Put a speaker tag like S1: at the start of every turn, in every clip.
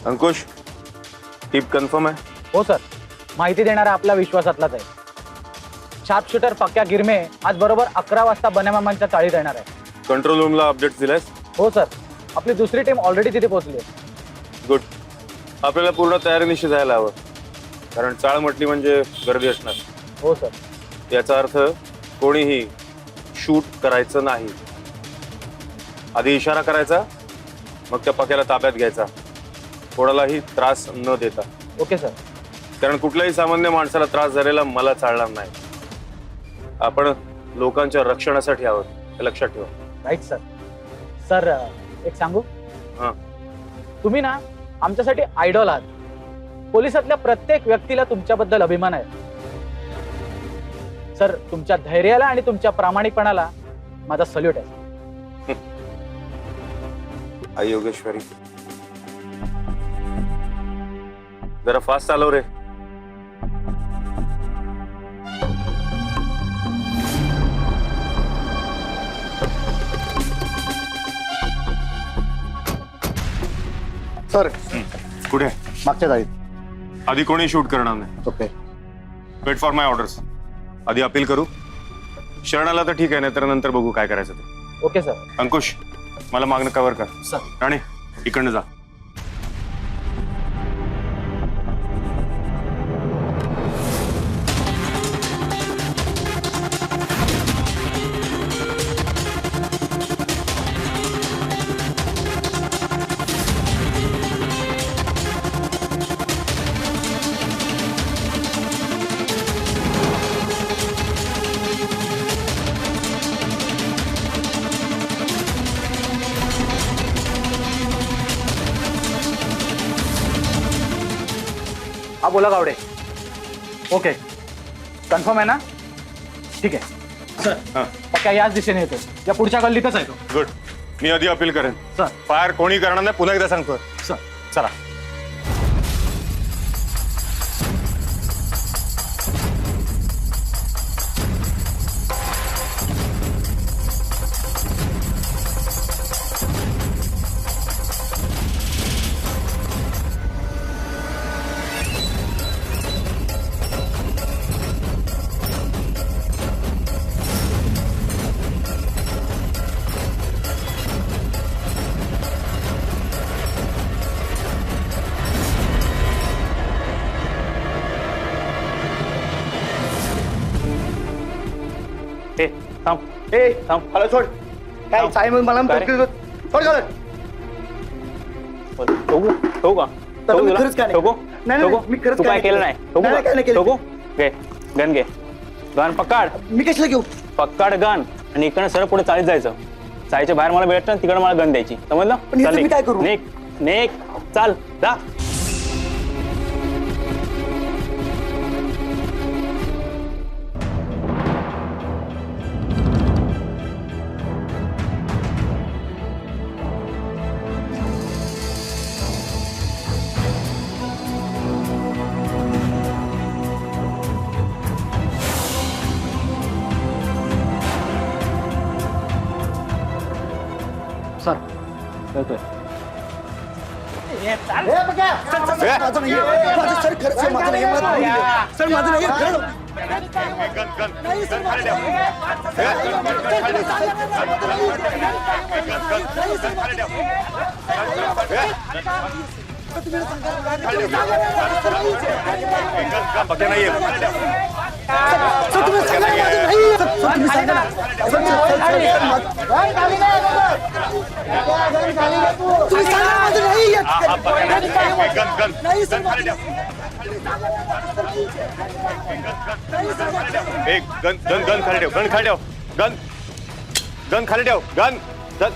S1: अंकुश, टीप confirm आहे?
S2: हो sir, माहिती देणारा आपला विश्वासातलाच आहे. शार्प शूटर पक्क्या गिरमे आज बरोबर 11 वाजता बनामामांच्या चाळीत येणार आहे.
S1: कंट्रोल रूमला अपडेट दिलायस?
S2: हो सर, आपली दुसरी टीम ऑलरेडी तिथे पोहोचली आहे.
S1: गुड. आपल्याला पूर्ण तयारीनिशी जायला हवं, कारण चाळ म्हटली म्हणजे गर्दी असणार.
S2: हो सर.
S1: याचा अर्थ कोणीही शूट करायचं नाही. आधी इशारा करायचा, मग त्या पक्याला ताब्यात घ्यायचा, कोणालाही त्रास न देता.
S2: Okay sir.
S1: कारण कुठल्याही सामान्य माणसाला त्रास झालेला मला चालणार नाही. आपण लोकांच्या रक्षणासाठी आहोत, हे लक्षात ठेवा.
S2: Right sir. सर एक सांगू?
S1: हां.
S2: तुम्ही ना आमच्यासाठी आयडॉल आहात. पोलिसातल्या प्रत्येक व्यक्तीला तुमच्याबद्दल अभिमान आहे. सर, तुमच्या धैर्याला आणि तुमच्या प्रामाणिकपणाला माझा सल्यूट आहे.
S1: आई योगेश्वरी, जरा फास्ट चालव रे.
S3: सर,
S1: कुठे?
S3: मागच्या जाळीत.
S1: आधी कोणी शूट करणार नाही.
S3: Okay.
S1: Wait for my orders. आधी अपील करू. शरणाला तर ठीक आहे, नाही तर नंतर बघू काय करायचं ते.
S2: Okay sir.
S1: अंकुश, मला मागणं कव्हर कर.
S2: सर.
S1: राणे, इकडनं जा.
S2: हा बोला गावडे. ओके, कन्फर्म आहे ना? ठीक आहे सर.
S1: हां.
S2: पक्का याच दिशेने येतो, या पुढच्या गल्लीतच आहे तो.
S1: गुड. मी आधी अपील करेन.
S2: सर.
S1: फायर कोणी करणार नाही, पुन्हा एकदा सांगतो.
S2: सर.
S1: चला.
S2: ए थांब. थांब.
S3: मला सोड. काय
S2: थांब.
S3: साई मला
S2: काय रे?
S3: सोड घालत.
S2: ठेवू का?
S3: तर मी खरंच काय नाही.
S2: ठोकू?
S3: नाही,
S2: ठोकू?
S3: मी खरंच
S2: तू काय केलं नाही? ठोकू
S3: नाही,
S2: का?
S3: काय नाही केलं.
S2: ठोकू? घे गन, घे गन, पकड.
S3: मी कशाला घेऊ?
S2: पकड गन आणि इकडनं सरळ पुढे चाळीत जायचं. चाळीच्या बाहेर मला भेटतं, तिकडे मला गन द्यायची. समजलं?
S3: पण याचं
S2: चल,
S3: मी
S2: निघ.
S3: काय करू?
S2: निघ निघ, चाल जा. सर, कळतोय.
S3: ए, बघा. सर, माझं नाही. माझं सर खरंच आहे, माझं नाही. माझं नाही. सर, माझं नाही. खरं. नाही, सर, माझं नाही.
S1: पक्या नाहीये. एक गन गन गन खाली ठेव. गन खाली ठेव. गन गन खाली ठेव. Gun gun.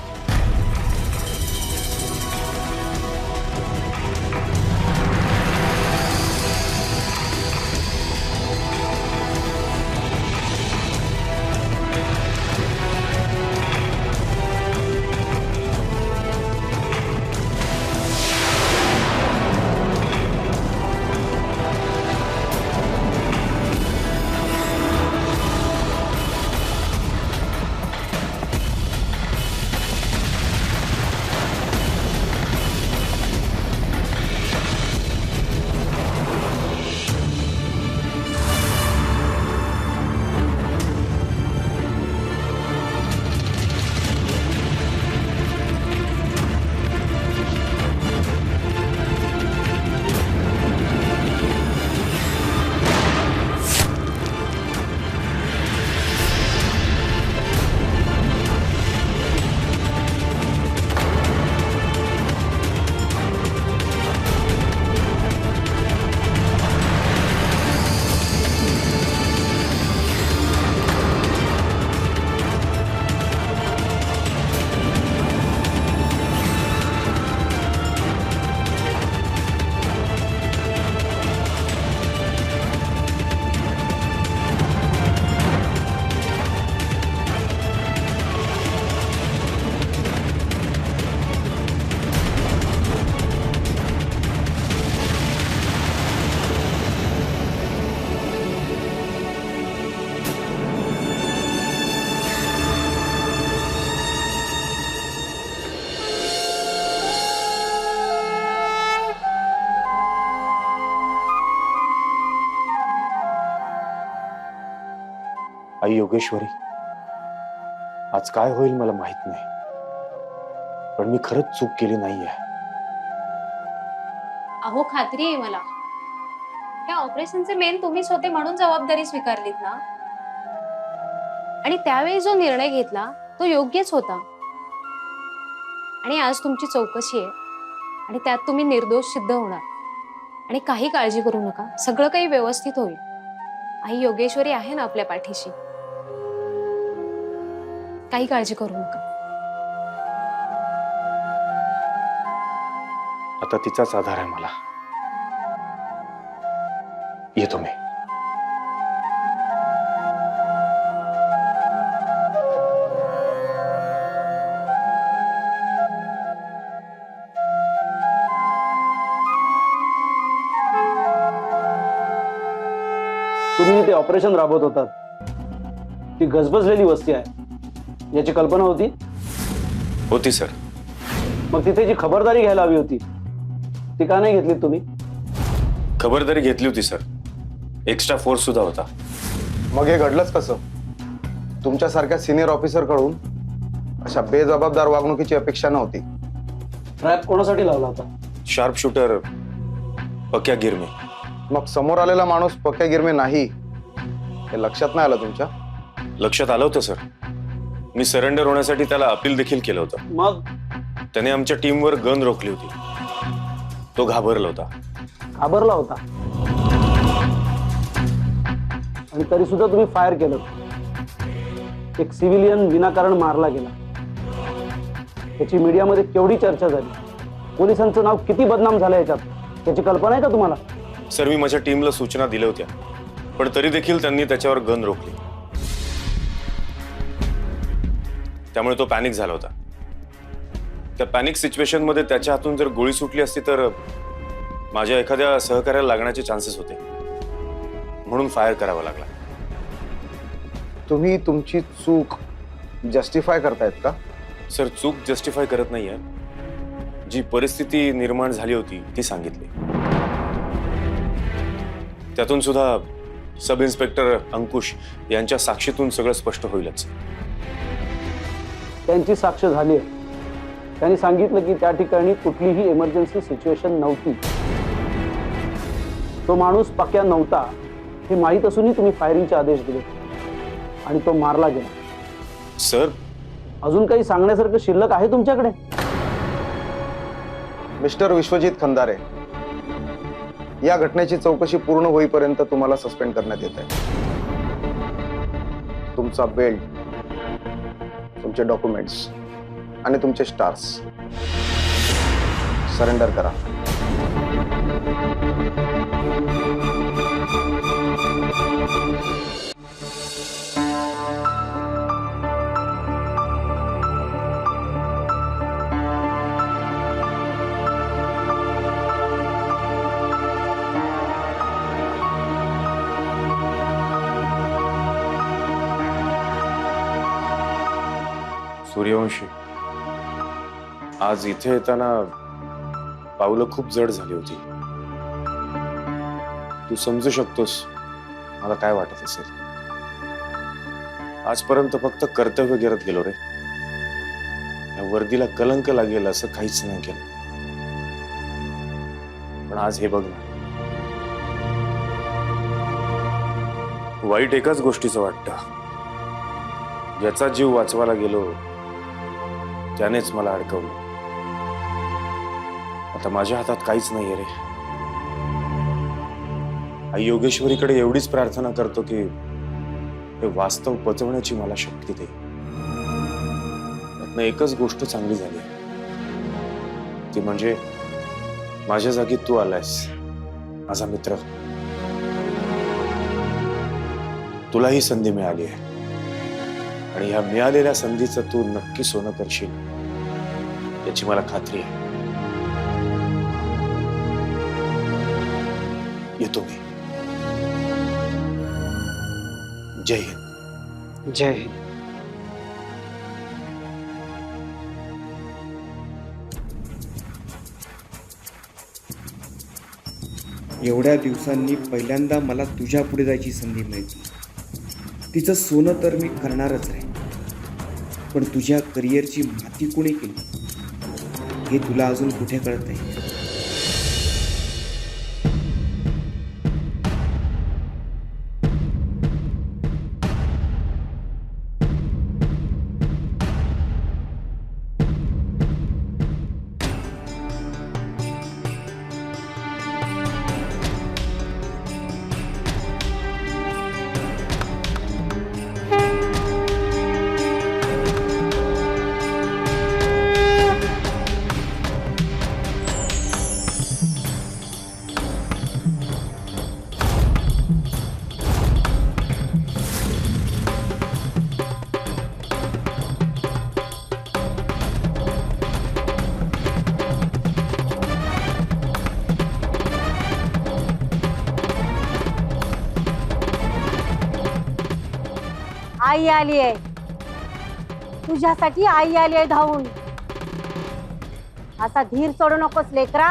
S1: आई योगेश्वरी, आज काय होईल मला माहित नाही, पण मी खरंच चूक केली नाहीये.
S4: अहो खात्री आहे मला, त्या ऑपरेशनचे मेन तुम्हीच होते म्हणून जबाबदारी स्वीकारलीत ना. आणि त्यावेळी जो निर्णय घेतला तो योग्यच होता. आणि आज तुमची चौकशी आहे आणि त्यात तुम्ही निर्दोष सिद्ध होणार. आणि काही काळजी करू नका, सगळं काही व्यवस्थित होईल. आई योगेश्वरी आहे ना आपल्या पाठीशी, काही काळजी करू नका.
S1: आता तिचाच आधार आहे मला. येतो मी.
S5: तुम्ही ते ऑपरेशन राबवत होतात, ती गजबजलेली वस्ती आहे याची कल्पना होती?
S1: होती सर.
S5: मग तिथे जी खबरदारी घ्यायला हवी होती ती का नाही घेतली तुम्ही?
S1: खबरदारी घेतली होती सर, एक्स्ट्रा फोर्स सुद्धा होता.
S6: मग हे घडलंच कसं? तुमच्यासारख्या सिनियर ऑफिसर कडून अशा बेजबाबदार वागणुकीची अपेक्षा नव्हती.
S5: ट्रॅप कोणासाठी लावला होता?
S1: शार्प शूटर पक्या गिरमे.
S6: मग समोर आलेला माणूस पक्या गिरमे नाही हे लक्षात नाही आलं तुमच्या?
S1: लक्षात आलं होतं सर. मी सरेंडर होण्यासाठी त्याला अपील देखील केलं होतं.
S5: मग
S1: त्याने आमच्या टीमवर गन रोखली होती. तो घाबरला होता.
S5: घाबरला होता आणि तरी सुद्धा तुम्ही फायर केलं. एक सिव्हिलियन विनाकारण मारला गेला. त्याची मीडियामध्ये केवढी चर्चा झाली. पोलिसांचं नाव किती बदनाम झालं याच्यात याची कल्पना आहे का तुम्हाला?
S1: सर, मी माझ्या टीमला सूचना दिल्या होत्या, पण तरी देखील त्यांनी त्याच्यावर गन रोखली. त्यामुळे तो पॅनिक झाला होता. त्या पॅनिक सिच्युएशन मध्ये त्याच्या हातून जर गोळी सुटली असती तर माझ्या एखाद्या सहकार्याला लागण्याचे चान्सेस होते. म्हणून फायर करावा लागला.
S6: तुम्ही तुमची चूक जस्टिफाय करतायत का?
S1: सर, चूक जस्टिफाय करत नाहीये. जी परिस्थिती निर्माण झाली होती ती सांगितली. त्यातून सुद्धा सब इन्स्पेक्टर अंकुश यांच्या साक्षीतून सगळं स्पष्ट होईलच.
S5: त्यांची साक्ष झाली आहे. त्यांनी सांगितलं की त्या ठिकाणी कुठलीही इमर्जन्सी सिच्युएशन नव्हती. तो माणूस पक्या नव्हता हे माहीत असूनही तुम्ही फायरिंगचे आदेश दिले आणि तो मारला गेला.
S1: सर,
S5: अजून काही सांगण्यासारखं शिल्लक आहे तुमच्याकडे?
S6: मिस्टर विश्वजित खंदारे, या घटनेची चौकशी पूर्ण होईपर्यंत तुम्हाला सस्पेंड करण्यात येत आहे. तुमचा बेल्ट, तुमचे डॉक्युमेंट्स आणि तुमचे स्टार्स सरेंडर करा.
S1: सूर्यवंशी, आज इथे येताना पावलं खूप जड झाली होती. तू समजू शकतोस मला काय वाटत असेल. आजपर्यंत फक्त कर्तव्य करत गेलो रे. या वर्दीला कलंक लागेल असं काहीच नाही केलं. पण आज हे बघ ना, वाईट एकाच गोष्टीचं वाटतं. ज्याचा जीव वाचवायला गेलो त्यानेच मला अडकवलं. आता माझ्या हातात काहीच नाहीये रे. आई योगेश्वरीकडे एवढीच प्रार्थना करतो की हे वास्तव पचवण्याची मला शक्ती दे. त्यातनं एकच गोष्ट चांगली झाली, ती म्हणजे माझ्या जागी तू आलायस, माझा मित्र. तुलाही संधी मिळाली आहे आणि ह्या मिळालेल्या संधीचं तू नक्की सोनं करशील याची मला खात्री आहे. येतो मी. जय हिंद.
S5: जय हिंद.
S7: एवढ्या दिवसांनी पहिल्यांदा मला तुझ्या पुढे जायची संधी मिळते.
S3: तिचं सोनं तर मी करणारच आहे, पण तुझ्या करिअरची माती कोणी केली हे तुला अजून कुठे कळतंय?
S7: आई आली आहे, तुझ्यासाठी आई आली आहे धावून. असा धीर सोडू नकोस लेकरा.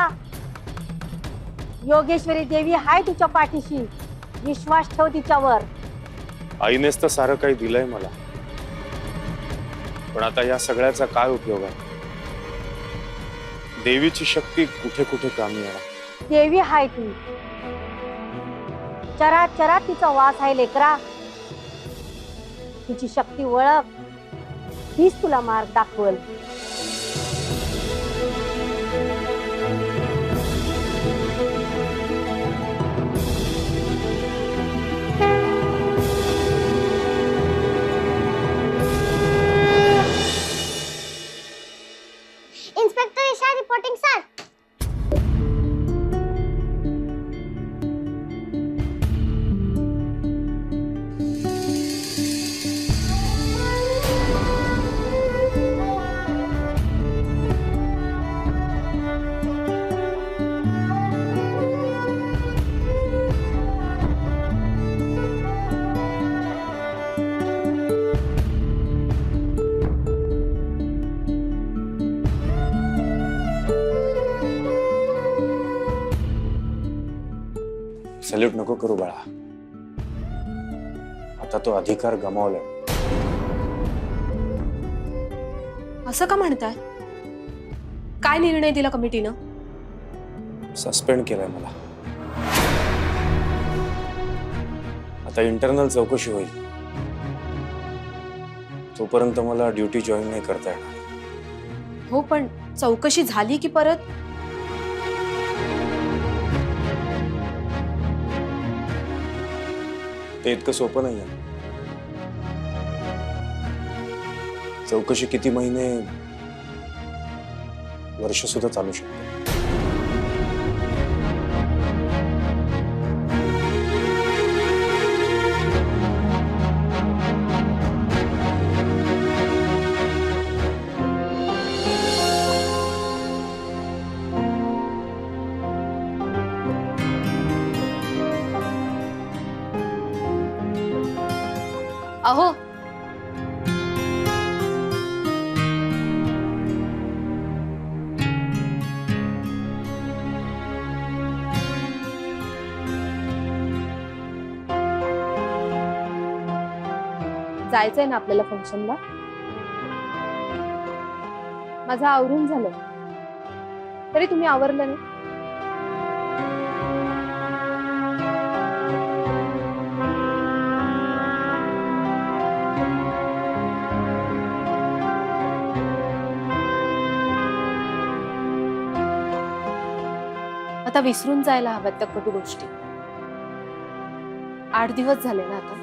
S7: योगेश्वरी देवी हाय तुझ्या पाठीशी, विश्वास ठेव तिच्यावर.
S1: आईनेच तर सारं काही दिलंय मला, पण आता या सगळ्याचा काय उपयोग आहे? देवीची शक्ती कुठे कुठे कामी आहे.
S7: देवी हाय ती, चराचरात तिचा वास आहे लेकरा. तिची शक्ती ओळख, तीच तुला मार्ग दाखवल.
S8: Inspector Isha reporting sir.
S1: Salute नको करू बाळा, आता तो अधिकार गमावलाय.
S9: असं का म्हणताय? काय निर्णय दिला कमिटीनं?
S1: सस्पेंड केलंय मला. आता इंटरनल चौकशी होईल, तोपर्यंत मला ड्युटी जॉईन नाही करता येणार.
S9: हो, पण चौकशी झाली की परत?
S1: ते इतकं सोपं नाहीये. चौकशी किती महिने, वर्ष सुद्धा चालू शकते.
S9: अहो, जायचंय ना आपल्याला फंक्शनला? माझं आवरून झालं, तरी तुम्ही आवरलं नाही. आता विसरून जायला हव्यात त्या कटू गोष्टी. 8 दिवस झाले ना आता.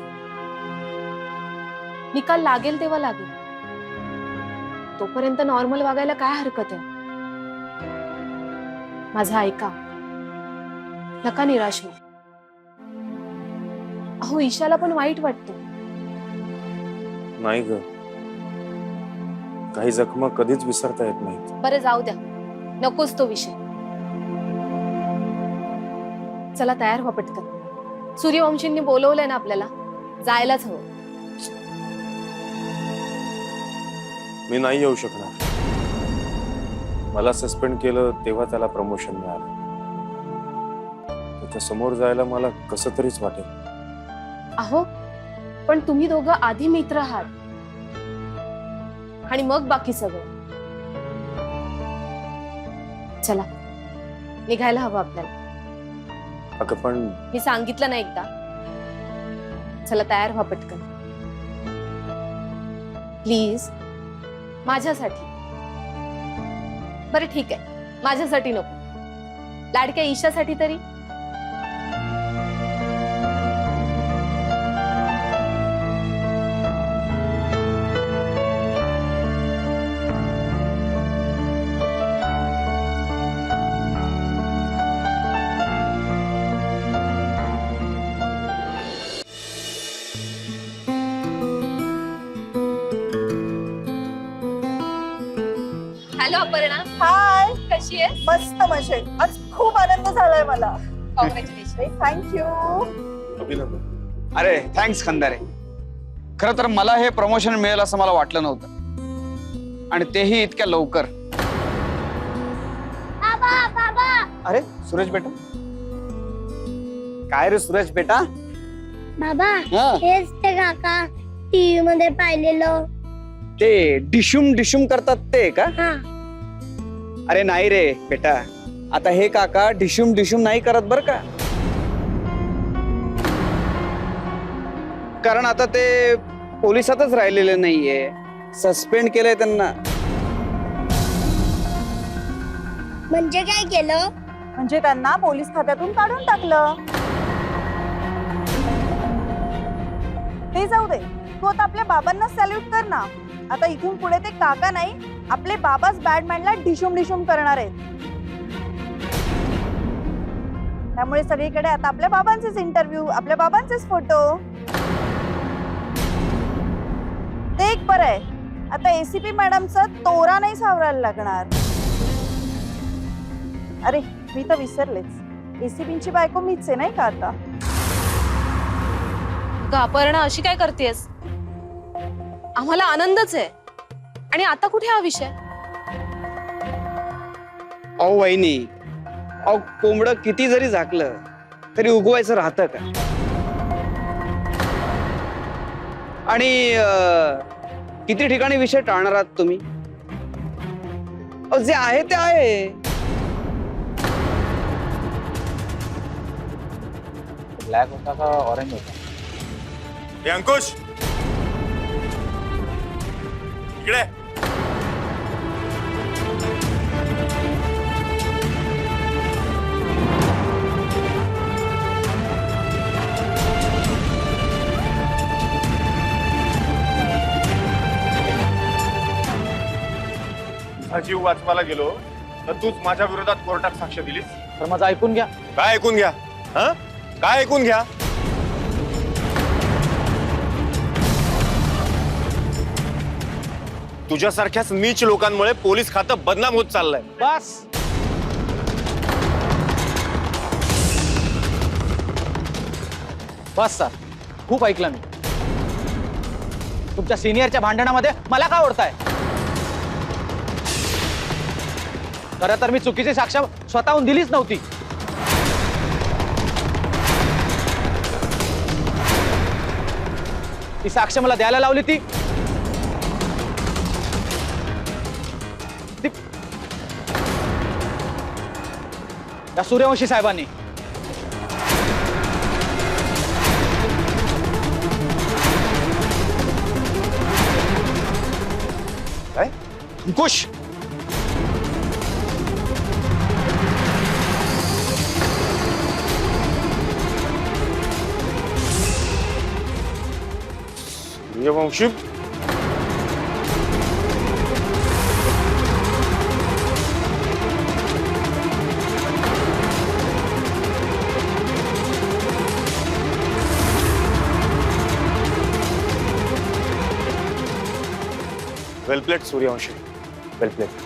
S9: निकाल लागेल तेव्हा लागेल, तोपर्यंत नॉर्मल वागायला काय हरकत आहे? माझं ऐका, नका निराश हो. अहो, ईशाला पण वाईट वाटतं.
S1: नाही ग, काही जखमा कधीच विसरता येत नाहीत.
S9: बरं, जाऊ द्या, नकोच तो विषय. चला तयार व्हा पटकन. सूर्यवंशींनी बोलवलंय ना आपल्याला, जायलाच हवं.
S1: मी नाही येऊ शकणार. मला सस्पेंड केलं तेव्हा त्याला प्रमोशन मिळालं. त्याच्या समोर जायला मला कसं तरीच वाटेल.
S9: अहो, पण तुम्ही दोघं आधी मित्र आहात आणि मग बाकी सगळं. चला निघायला हवं आपल्याला.
S1: अगं पण
S9: मी सांगितलं ना एकदा. चला तयार व्हा पटकन प्लीज. माझ्यासाठी. बरं ठीक आहे, माझ्यासाठी नको, लाडक्या ईशासाठी तरी. हॅलो अपर्णा,
S7: हाय,
S9: कशी आहे?
S7: मस्त मजेत. आज खूप आनंद झालाय मला.
S9: कॉंग्रॅच्युलेशन.
S7: थँक्यू.
S1: अभिनंदन.
S10: अरे थँक्स खंदारे. खरं तर मला हे प्रमोशन मिळेल असं मला वाटलं नव्हतं, आणि तेही इतक्या लवकर.
S8: बाबा बाबा
S10: अरे सुरेश बेटा, काय रे सुरेश बेटा?
S8: बाबा
S10: हा,
S8: हेच ते काका टीव्ही मध्ये पाहिलेलं.
S10: ते डिशुम डिशुम करतात ते का?
S8: हा
S10: अरे नाही रे बेटा, आता हे काका डिशुम डिशुम नाही करत बर का. कारण आता ते पोलिसातच राहिलेले नाहीये, सस्पेंड केलंय त्यांना.
S8: म्हणजे काय केलं?
S7: म्हणजे त्यांना पोलीस खात्यातून काढून टाकलं. ते जाऊ दे, तू आता आपल्या बाबांना सॅल्यूट कर ना. आता इथून पुढे ते काका नाही, आपले बाबाच बॅटमॅनला डिशुम डिशुम करणार आहेत. त्यामुळे सगळीकडे आता आपल्या बाबांचेच इंटरव्ह्यू, आपल्या बाबांचेच फोटो. ते एक बरं आहे, आता एसीपी मॅडमचा तोरा नाही सावरायला लागणार. अरे मी तर विसरलेच, एसीपीची बायको मीच आहे नाही का आता.
S9: अपर्णा अशी काय करतेस? आम्हाला आनंदच आहे. आणि आता कुठे हा विषय?
S10: अहो वहिनी, अहो कोंबडं किती जरी झाकलं तरी उगवायचं राहतं का? आणि किती ठिकाणी विषय टाळणार आहात तुम्ही? अहो जे आहे ते आहे.
S2: ब्लॅक होता का ऑरेंज होता?
S1: हे अंकुश इकडे. जीव वाचवायला गेलो तर तूच माझ्या विरोधात कोर्टात साक्ष दिलीस.
S2: तर माझं ऐकून घ्या.
S1: काय ऐकून घ्या? हा, काय ऐकून घ्या? तुझ्यासारख्याच नीच लोकांमुळे पोलीस खातं बदनाम होत चाललंय.
S2: बस बस सर, खूप ऐकलं मी. तुमच्या सिनियरच्या भांडणामध्ये मला का ओढताय? खरं तर मी चुकीची साक्ष स्वतःहून दिलीच नव्हती. ती साक्ष मला द्यायला लावली ती त्या सूर्यवंशी साहेबांनी.
S1: काय अंकुश? सूर्यवंशी वेल प्लेड सूर्यवंशी, वेल प्लेड.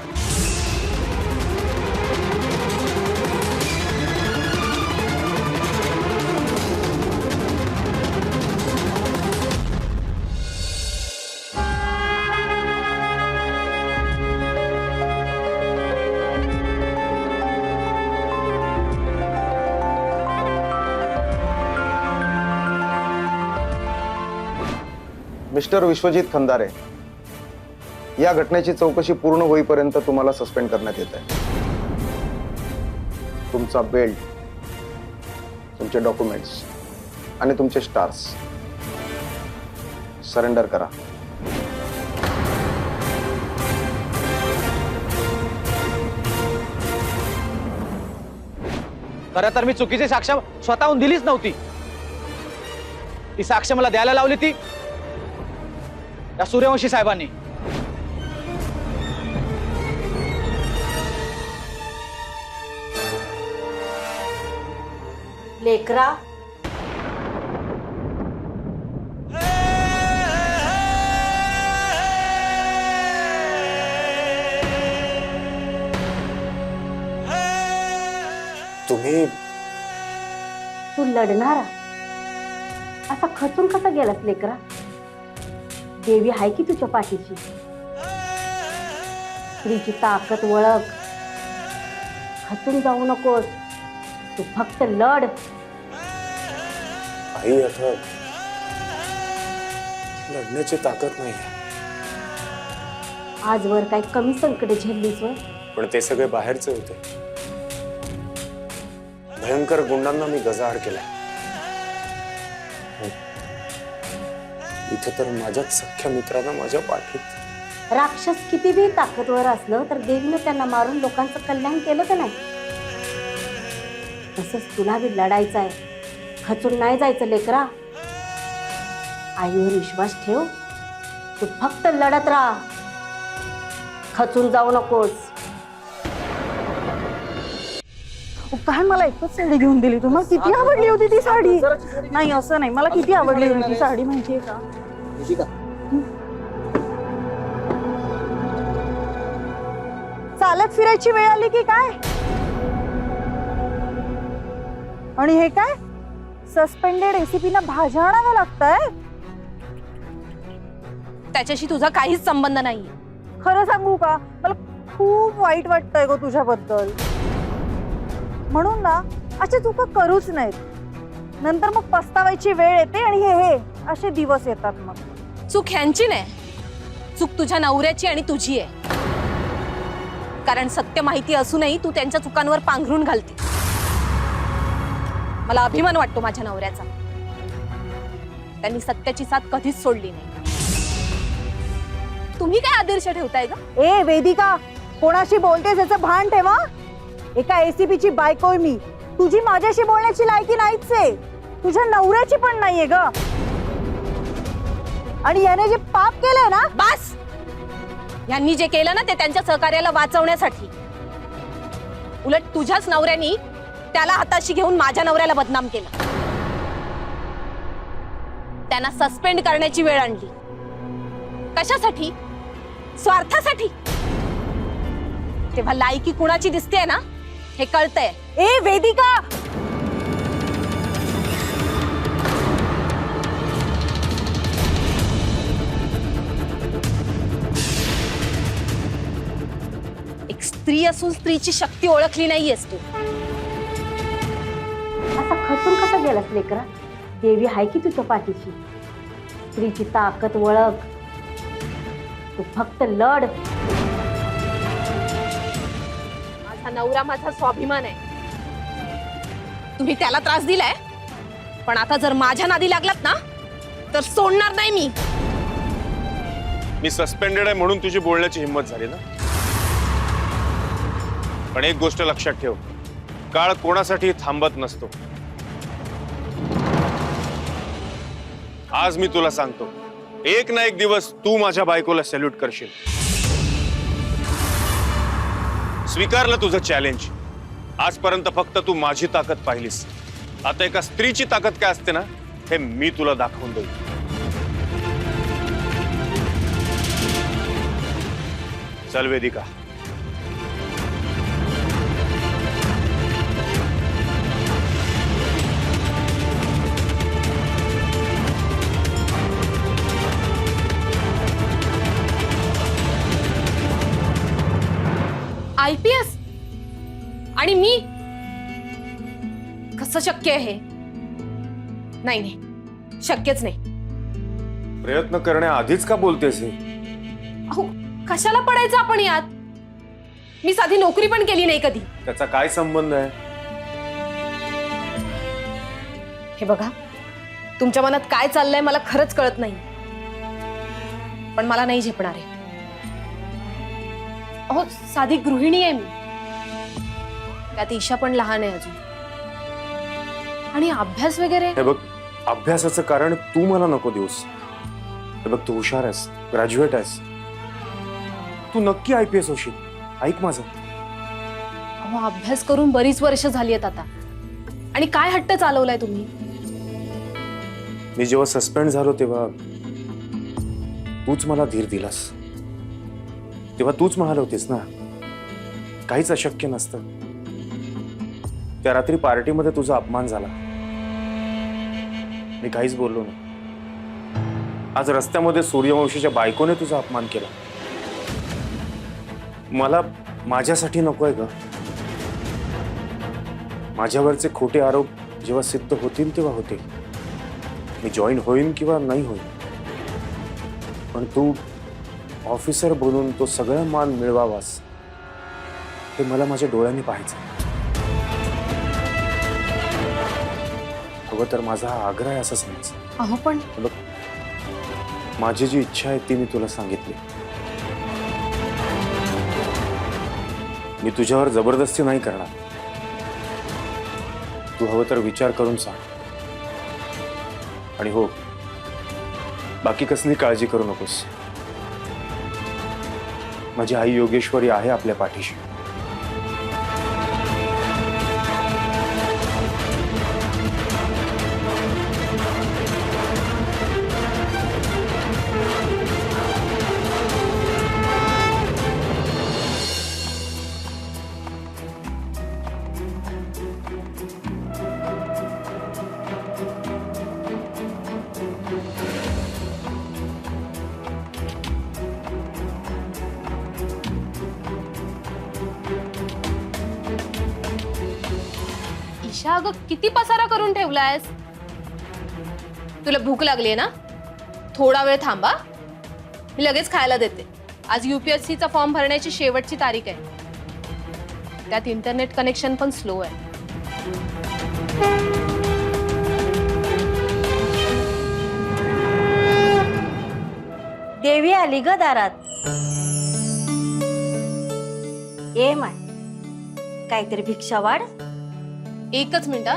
S6: मिस्टर विश्वजित खंदारे, या घटनेची चौकशी पूर्ण होईपर्यंत तुम्हाला सस्पेंड करण्यात येत आहे. तुमचा बेल्ट, तुमचे डॉक्युमेंट्स आणि तुमचे स्टार्स सरेंडर करा.
S2: खरं तर मी चुकीची साक्ष स्वतःहून दिलीच नव्हती. ती साक्ष मला द्यायला लावली ती त्या सूर्यवंशी साहेबांनी.
S8: लेकरा,
S1: तुम्ही
S8: तू लढणारा असा खचून कसा गेलास लेकरा? देवी आहे की तुझ्या पाठीची. स्त्रीची ताकद ओळख. खचून जाऊ नकोस. तू फक्त लढ.
S1: आई, आता लढण्याची ताकद नाही,
S8: आजवर काही कमी संकट झेललीस वर.
S1: पण ते सगळे बाहेरचे होते. भयंकर गुंडांना मी गजाआड केलाय. इथे तर माझ्याच सख्या मित्रांना माझ्या पाठीत.
S8: राक्षस किती बी ताकदवर असलं तर देवीनं त्यांना मारून लोकांचं कल्याण केलं का नाही? तसंच तुला बी लढायचं आहे. खचून नाही जायचं लेकरा. आईवर विश्वास ठेव. तू फक्त लढत राहा. खचून जाऊ नकोस.
S7: काय मला एकच साडी घेऊन दिली तुम्हाला? किती आवडली होती ती साडी. नाही असं नाही, मला किती आवडली होती ती साडी माहितीये का? चालत फिरायची वेळ आली की काय? आणि हे काय सस्पेंडेड एसीपी ना भाज्या आणाव्या लागताय?
S9: त्याच्याशी तुझा काहीच संबंध नाहीये.
S7: खरं सांगू का, मला खूप वाईट वाटतंय गो तुझ्याबद्दल. म्हणून ना अशा चुका करूच नाहीत. नंतर मग पस्तावायची वेळ येते आणि हे असे दिवस येतात. मग
S9: चूक ह्यांची नाही, चूक तुझ्या नवऱ्याची आणि तुझी आहे. कारण सत्य माहिती असूनही तू त्यांच्या चुकांवर पांघरून घालते. मला अभिमान वाटतो माझ्या नवऱ्याचा. त्यांनी सत्याची साथ कधीच सोडली नाही. तुम्ही काय आदर्श ठेवताय का?
S7: ए वेदिका, कोणाशी बोलतेस याचं भान ठेवा. एका एसीपीची बायकोय मी. तुझी माझ्याशी बोलण्याची लायकी नाहीच आहे. तुझ्या नवऱ्याची पण नाहीये ग. आणि याने जे पाप केलंय ना.
S9: बस. यांनी जे केलं ना ते त्यांच्या सहकार्याला वाचवण्यासाठी. उलट तुझ्याच नवऱ्यानी त्याला हाताशी घेऊन माझ्या नवऱ्याला बदनाम केलं. त्यांना सस्पेंड करण्याची वेळ आणली. कशासाठी? स्वार्थासाठी. तेव्हा लायकी कुणाची दिसते ना हे कळतंय.
S7: ए वेदिका,
S9: एक स्त्री असून स्त्रीची शक्ती ओळखली नाहीयेस तू.
S8: असा खचून कसा गेलास लेकरा? देवी आहे की तुझ्या पाठीची. स्त्रीची ताकद ओळख. तू फक्त लढ.
S9: माझा नवरा माझा स्वाभिमान आहे. तुम्ही त्याला त्रास दिलाय, पण आता जर माझ्या नादी लागलात ना तर सोडणार नाही मी.
S1: मी सस्पेंडेड आहे म्हणून तुझी बोलण्याची हिंमत झाली ना. पण एक गोष्ट लक्षात ठेव, काळ कोणासाठी थांबत नसतो. आज मी तुला सांगतो, एक ना एक दिवस तू माझ्या बायकोला सॅल्यूट करशील. स्वीकारलं तुझं चॅलेंज. आजपर्यंत फक्त तू माझी ताकद पाहिलीस. आता एका स्त्रीची ताकद काय असते ना हे मी तुला दाखवून देईन. चल वेदिका.
S9: IPS आणि मी? कसं शक्य आहे? नाही, शक्यच नाही.
S1: प्रयत्न करण्याआधीच का बोलतेस हे?
S9: अहो कशाला पडायचं आपण यात? मी साधी नोकरी पण केली नाही कधी.
S1: त्याचा काय संबंध आहे?
S9: हे बघा, तुमच्या मनात काय चाललंय मला खरंच कळत नाही, पण मला नाही झेपणार आहे. अहो साधी गृहिणी आहे मी, त्यात ईशा पण लहान आहे अजून, आणि अभ्यास वगैरे.
S1: हे बघ, अभ्यासाचं कारण तू मला नको देऊस. हे बघ, तू हुशार आहेस, ग्रॅज्युएट आहेस, तू नक्की IPS होशील. ऐक माझं.
S9: अहो अभ्यास करून बरीच वर्ष झाली आहेत आता, आणि काय हट्ट चालवलाय तुम्ही?
S1: मी जेव्हा सस्पेंड झालो तेव्हा तूच मला धीर दिलास. तेव्हा तूच म्हणाले होतीस ना, काहीच अशक्य नसतं. त्या रात्री पार्टीमध्ये तुझा अपमान झाला, मी काहीच बोललो नाही. आज रस्त्यामध्ये सूर्यवंशीच्या बायकोने तुझा अपमान केला. मला माझ्यासाठी नकोय ग. माझ्यावरचे खोटे आरोप जेव्हा सिद्ध होतील तेव्हा होतील. मी जॉईन होईन किंवा नाही होईन, पण तू ऑफिसर बनून तो सगळा मान मिळवावास हे मला माझ्या डोळ्यांनी पाहायचं. हवं तर माझा हा आग्रह आहे असं समज.
S9: अहो पण
S1: बघ, माझी जी इच्छा आहे ती मी तुला सांगितली. मी तुझ्यावर जबरदस्ती नाही करणार. तू हवं तर विचार करून सांग. आणि हो, बाकी कसली काळजी करू नकोस. माझी आई योगेश्वरी आहे आपल्या पाठीशी.
S9: ईशा, अगं किती पसारा करून ठेवलायस? तुला भूक लागली ना? थोडा वेळ थांबा, मी लगेच खायला देते. आज UPSCचा फॉर्म भरण्याची शेवटची तारीख आहे. त्यात इंटरनेट कनेक्शन पण स्लो आहे.
S8: देवी आली ग दारात. ए माय, काहीतरी भिक्षा वाढ.
S9: एकच मिनिट हा.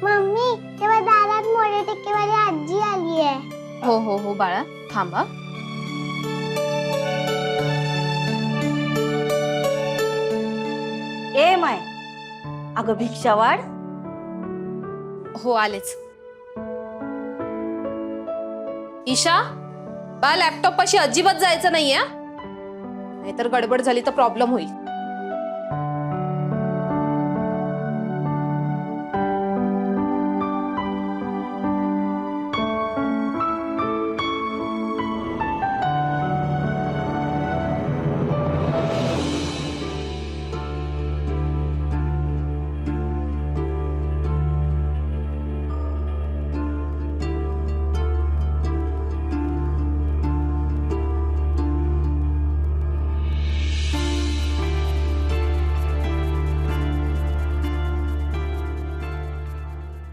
S11: मम्मी, तेव्हा दारात मोठे टिक्केवाली आजी आली आहे.
S9: हो हो हो बाळा, थांबा.
S8: ए माय, अगं भिक्षा वाढ.
S9: हो आलेच. ईशा, बा लॅपटॉप पाशी अजिबात जायचं नाहीये, नाहीतर गडबड झाली तर प्रॉब्लेम होईल.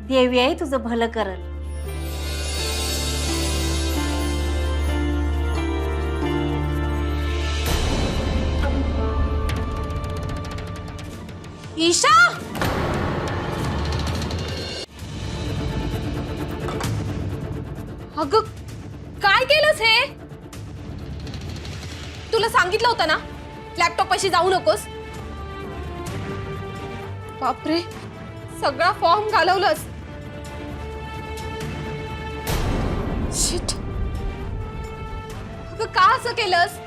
S8: देवी आहे तुझं भलं करल.
S9: ईशा, अगं काय केलंस हे? तुला सांगितलं होतं ना लॅपटॉप पाशी जाऊ नकोस. बापरे, सगळा फॉर्म घालवलंस. शिट, अगं का असं केलंस?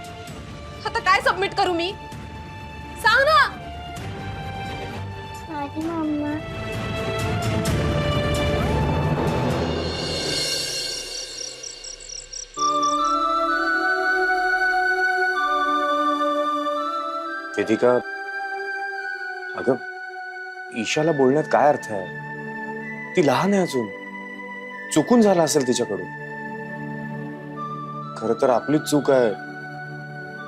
S9: आता काय सबमिट करू मी? सांग ना.
S11: Sorry mamma.
S1: वेदिका, अगं ईशाला बोलण्यात काय अर्थ आहे? ती लहान आहे अजून, चुकून झाला असेल तिच्याकडून. खरं तर आपलीच चूक आहे,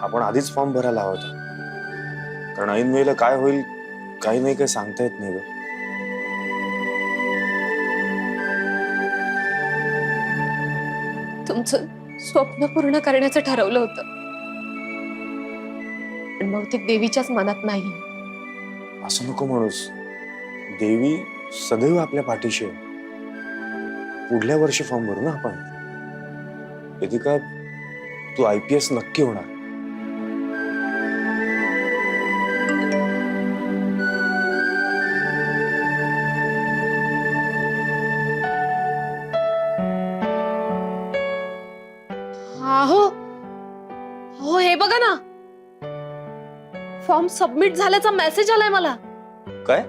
S1: आपण आधीच फॉर्म भरायला हवा होता. कारण ऐन वेळेला काय होईल काही नाही, काही सांगता येत नाही ग.
S9: तुमचं स्वप्न पूर्ण करण्याचं ठरवलं होतं, पण बहुतेक देवीच्याच मनात नाही.
S1: असं नको म्हणूस. देवी सदैव आपल्या पाठीशी आहे. पुढल्या वर्षी फॉर्म भरू ना आपण. वेदिका, तू IPS नक्की होणार.
S9: हो हे बघा ना, फॉर्म सबमिट झाल्याचा मेसेज आलाय मला.
S1: काय?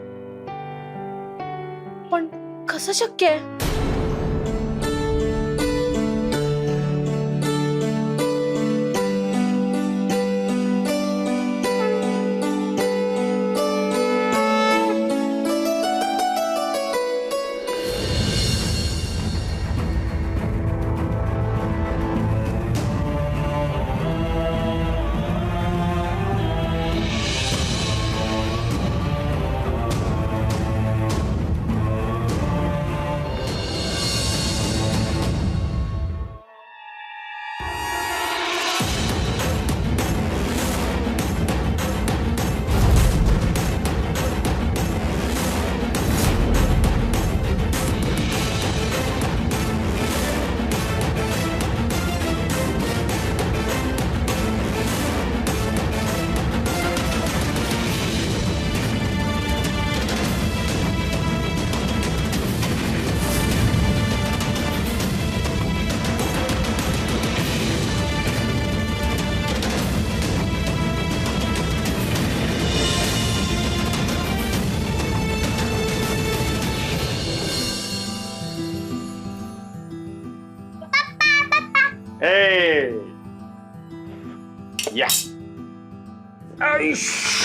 S9: पण कसं शक्य आहे?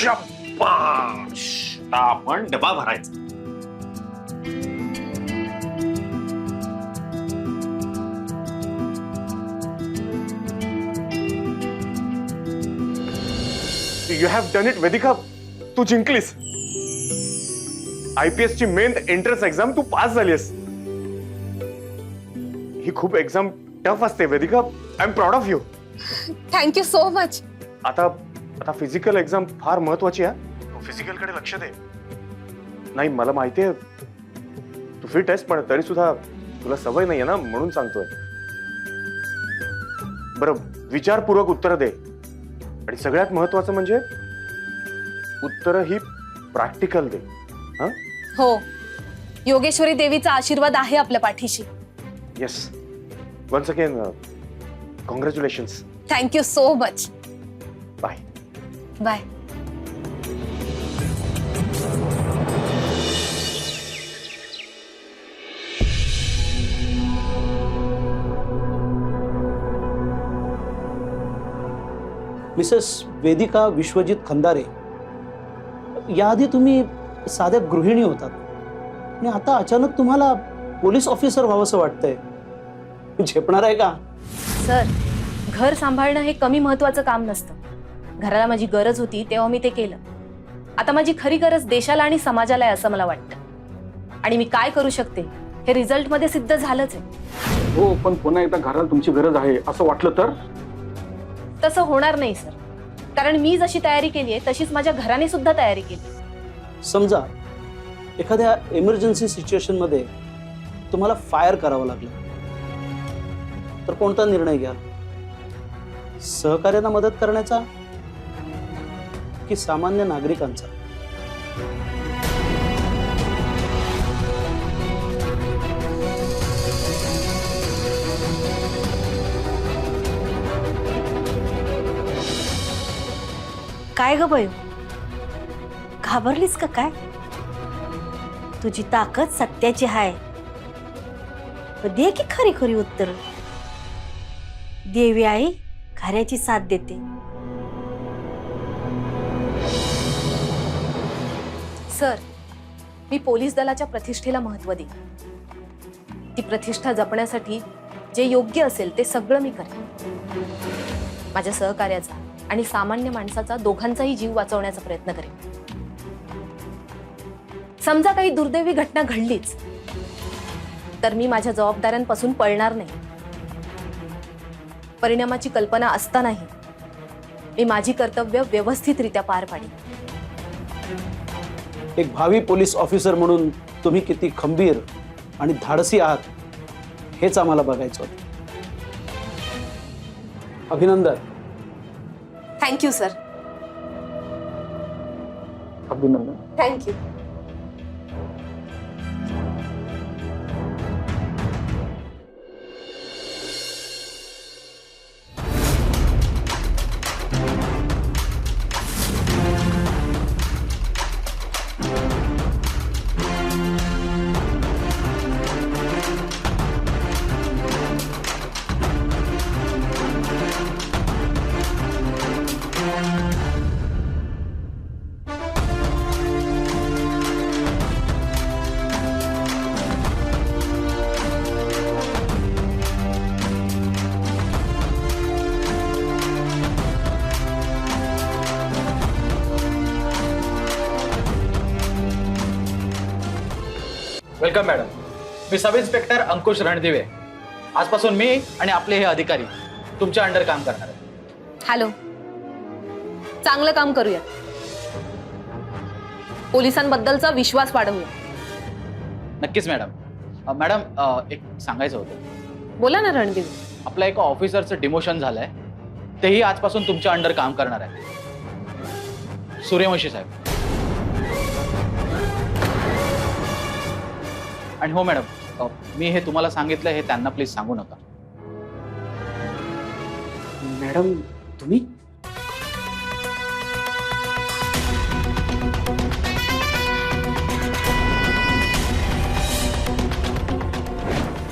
S1: या आपण डबा भरायचा.
S12: You have done it Vedika. तू जिंकलीस. IPS ची मेन एंट्रन्स एक्झाम तू पास झालीस. ही खूप एक्झाम टफ असते Vedika. I am proud of you.
S9: Thank you so much.
S12: आता आता फिजिकल एक्झाम फार महत्वाची आहे. तू फिजिकल कडे लक्ष दे. नाही मला माहितीये तू फिट आहेस, पण तरी सुद्धा तुला सवय नाहीये ना, म्हणून सांगतोय. बरं, विचारपूर्वक उत्तर दे. आणि सगळ्यात महत्वाचं म्हणजे उत्तर ही प्रॅक्टिकल दे.
S9: हो, योगेश्वरी देवीचा आशीर्वाद आहे आपल्या पाठीशी.
S12: Yes. Once again congratulations.
S9: Thank you so much.
S12: Bye.
S9: Bye.
S5: Mrs Vedika Vishwajit Khandare, याआधी तुम्ही साध्या गृहिणी होतात आणि आता अचानक तुम्हाला पोलीस ऑफिसर व्हावंसं वाटतंय. झेपणार आहे का?
S9: सर, घर सांभाळणं हे कमी महत्वाचं काम नसतं. घराला माझी गरज होती तेव्हा मी ते केलं. आता माझी खरी गरज देशाला आणि समाजाला आहे असं मला वाटतं. आणि मी काय करू शकते हे रिझल्ट मध्ये सिद्ध झालंच आहे.
S5: हो, पण पुन्हा एकदा घराला तुमची गरज आहे असं वाटलं तर?
S9: तसं होणार नाही सर, कारण मी जशी तयारी केली आहे तशीच माझ्या घराने सुद्धा तयारी केली.
S5: समजा एखाद्या इमर्जन्सी सिच्युएशन मध्ये तुम्हाला फायर करावं लागलं तर कोणता निर्णय घ्याल? सहकार्यांना मदत करण्याचा की सामान्य नागरिकांचा?
S8: काय ग बाई, घाबरलीस का काय? तुझी ताकद सत्याची आहे. दे की खरी खरी उत्तर. देवी आई खऱ्याची साथ देते.
S9: सर, मी पोलीस दलाच्या प्रतिष्ठेला महत्त्व देईन. ती प्रतिष्ठा जपण्यासाठी जे योग्य असेल ते सगळं मी करेन. माझ्या सहकार्याचा आणि सामान्य माणसाचा दोघांचाही जीव वाचवण्याचा प्रयत्न करेन. समजा काही दुर्दैवी घटना घडलीच तर मी माझ्या जबाबदाऱ्यांपासून पळणार नाही. परिणामाची कल्पना असतानाही मी माझी कर्तव्य व्यवस्थितरित्या पार पाडीन.
S5: एक भावी पोलीस ऑफिसर म्हणून तुम्ही किती खंबीर आणि धाडसी आहात हेच आम्हाला बघायचं होतं. अभिनंदन.
S9: Thank you sir.
S5: अभिनंदन.
S9: थँक्यू.
S2: Welcome madam. मी सब इन्स्पेक्टर अंकुश रणदिवे. आजपासून मी आणि आपले हे अधिकारी तुमच्या अंडर काम करणार आहेत.
S9: हॅलो. चांगलं काम करूया. पोलिसांबद्दलचा विश्वास वाढवूया.
S2: नक्कीच मॅडम. मॅडम, एक सांगायचं होतं.
S9: बोला ना रणदीप.
S2: आपल्या एका ऑफिसरचं डिमोशन झालंय. तेही आजपासून तुमच्या अंडर काम करणार आहे. सूर्यवंशी साहेब. आणि हो मॅडम, मी हे तुम्हाला सांगितलं हे त्यांना प्लीज सांगू नका.
S5: मॅडम, तुम्ही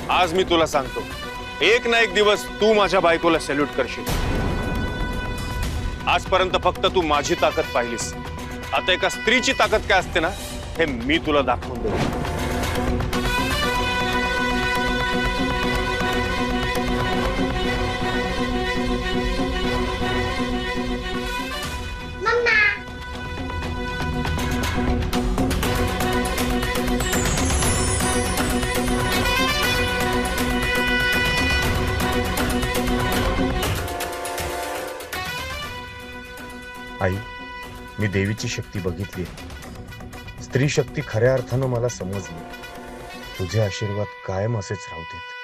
S1: आज मी तुला सांगतो, एक ना एक दिवस तू माझ्या बायकोला सॅल्यूट करशील. आजपर्यंत फक्त तू माझी ताकद पाहिलीस. आता एका स्त्रीची ताकद काय असते ना हे मी तुला दाखवून देतो.
S12: आई, मी देवीची शक्ती बघितली. स्त्री शक्ती खऱ्या अर्थानं मला समजली. तुझे आशीर्वाद कायम असेच राहू देत.